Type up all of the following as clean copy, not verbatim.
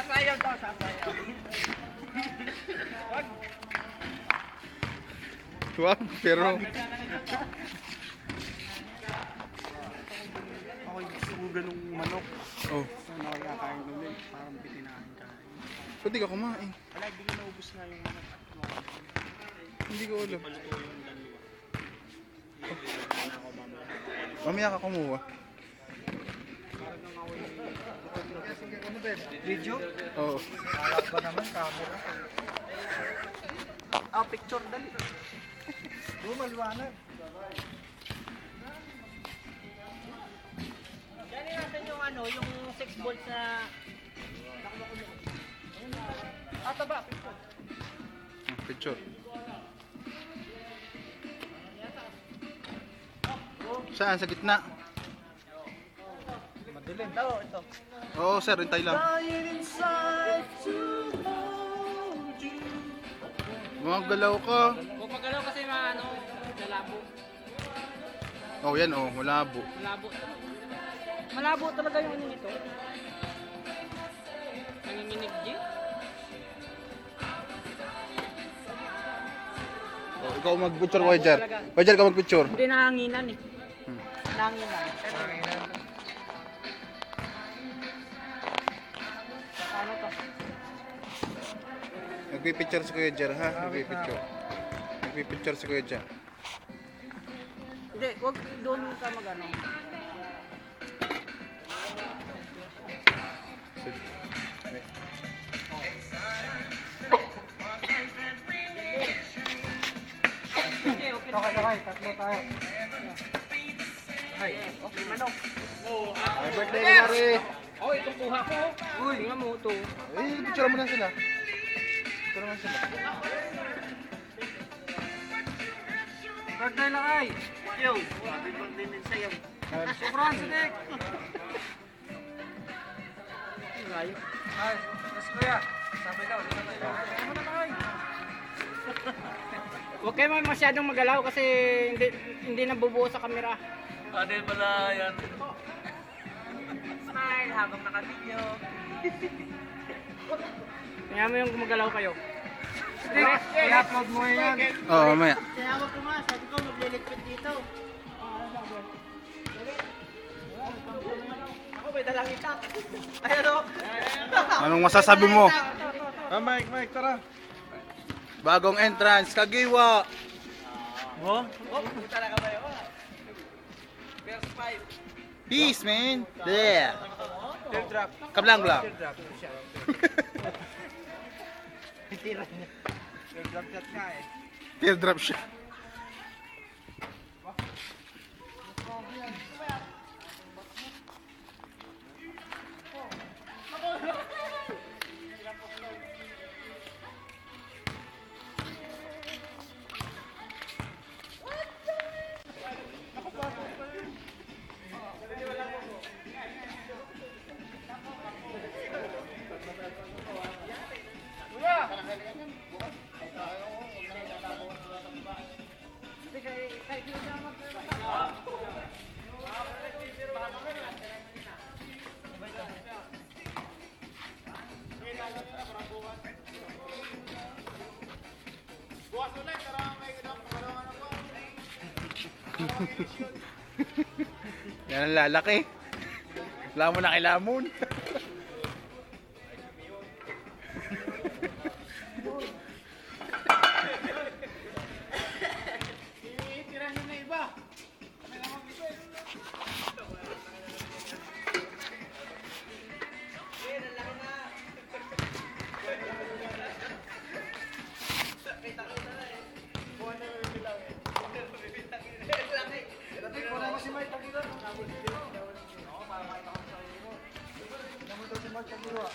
Sasayaw daw, sasayaw. Wag, pero... Ako gusto ko ganung manok. Oh, Ano kaya kain ulit? Parang bitinahan kain. pwede ka kumain. Wala, hindi ko naubos nga yung manok. Hindi ko alam. Paluto yung dalawa. Ako mamaya. Mamaya ka kumuha. Ano ba? Video? Oo. Alat ba naman? Camera? Picture dali. Maliwanag. Dali natin yung ano, yung 6 volts na Taba, picture. Picture. Saan? Sa gitna? Madilim. Ito. Oo, sir. Hintay lang. Mga galaw ka. Huwag magalaw kasi mga ano, malabo. Oh, yan oh. Malabo. Malabo. Malabo talaga yung ano nito. Nanginginig G. Oh, ikaw mag-picture, Wajar. Wajar ka mag-picture. Hindi nahanginan eh. Nahanginan. Ano to? Nagpipicture si Kuya Jar, ha? Nagpipicture. Nagpipicture si Kuya Jar. Hindi, huwag doon ka mag-ano. Okay. Tatlo tayo. Ay, Okay, manok. Happy birthday, Mari! Oh, itong kuha ko. Uy, tingnan mo ito. Eh, picture mo na sila. Picture mo sila. birthday lang ay. Yo, happy birthday din sa'yo. Sobrang sinik. Ngayon. Ay, mas kuya. Sabi daw, dito tayo. Ano na tayo? Huwag kayo masyadong magalaw kasi hindi nabubuo sa kamera. Ano yung pala yan? Smile habang naka-video. Tingnan mo yung gumagalaw kayo. I-upload mo yan. Oo, mamaya. Tinawag ko nga, sabi ko magliligpit dito. Ako may dalang itak. Ayan o. Anong masasabi mo? Mike, tara. Bagong entrance, Kagiwa! Oh? Talaga ba yun? First 5. Peace, man! Yeah! Teardrop. Kablang-blang. Titira niya. Teardrop chat ka eh. Teardrop siya. Yan ang lalaki. Wala mo na kailamon. Wala mo si Mike, pag-ito. Oo, para makita ko sa iyo. Namun daw si Mike, pag-iwa.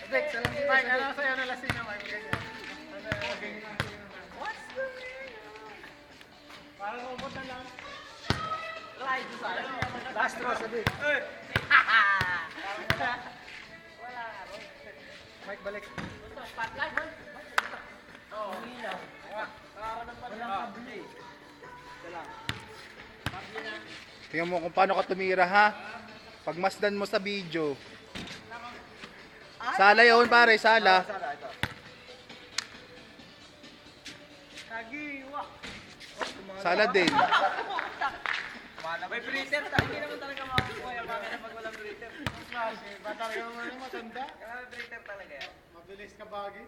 Dek, salam si Mike. Ano sa'yo na lasing na Mike? Ganyan. What's the name? Parang ubot na lang. Ride sa akin. Astro, sabi. Wala nga ron. Mike, balik. Ito, spotlight. Oh, ilaw. Tingnan mo kung paano ka tumira ha. Pagmasdan mo sa video. Sala yun pare, sala. Sala, ito. Nagiwa. Sala din. May printer tayo. Hindi naman talaga makakuha yung makina pag walang printer. Ba talaga naman yung matanda? Kaya may printer talaga yan. Mabilis ka bagay.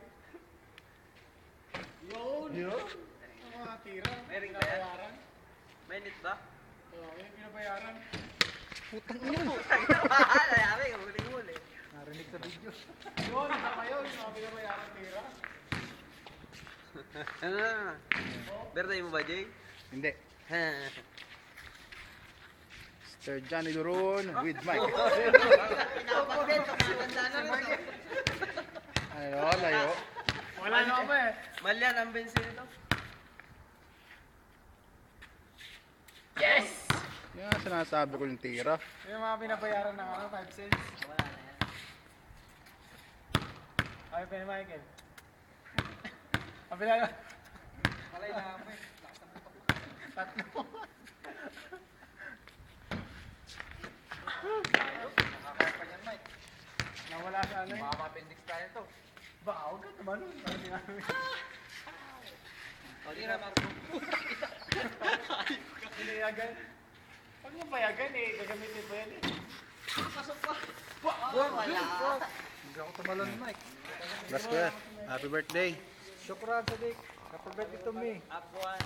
Yun. Ang mga tira. May ring ba yan? Pinabayaran. May net ba? Oo, yung pinabayaran. Ayari, huli-huli. Narinig sa video. Yun, isa pa yun. Yung mga pinabayaran tira. Ano na? Birthday mo ba, Jay? Hindi. Sir Johnny Duron with Mike. Pinapagdit, tumatanda na rin to. Ano, layo. Wala na ako eh. Malyan ang bensin ito. Yan ang sinasabi ko yung tira. Yung mga pinabayaran ng 5 cents. Wala na yan. Ay, pa ni Michael. Kabila yun. Malay na ako eh. Tatlo. Nakakapa niyan, Mike. Nawala sa ano eh. Baka ma-appendix tayo to. Ba, huwag ka naman. Parang sinabi. O, di na, Marco. Pinayagan. Pag mapayagan eh, gagamitin pa yan eh. Wala. Hindi ako tumalon, Mike. Last ko yan. Happy birthday. Shukran, Sadik. Happy birthday to me. Up one.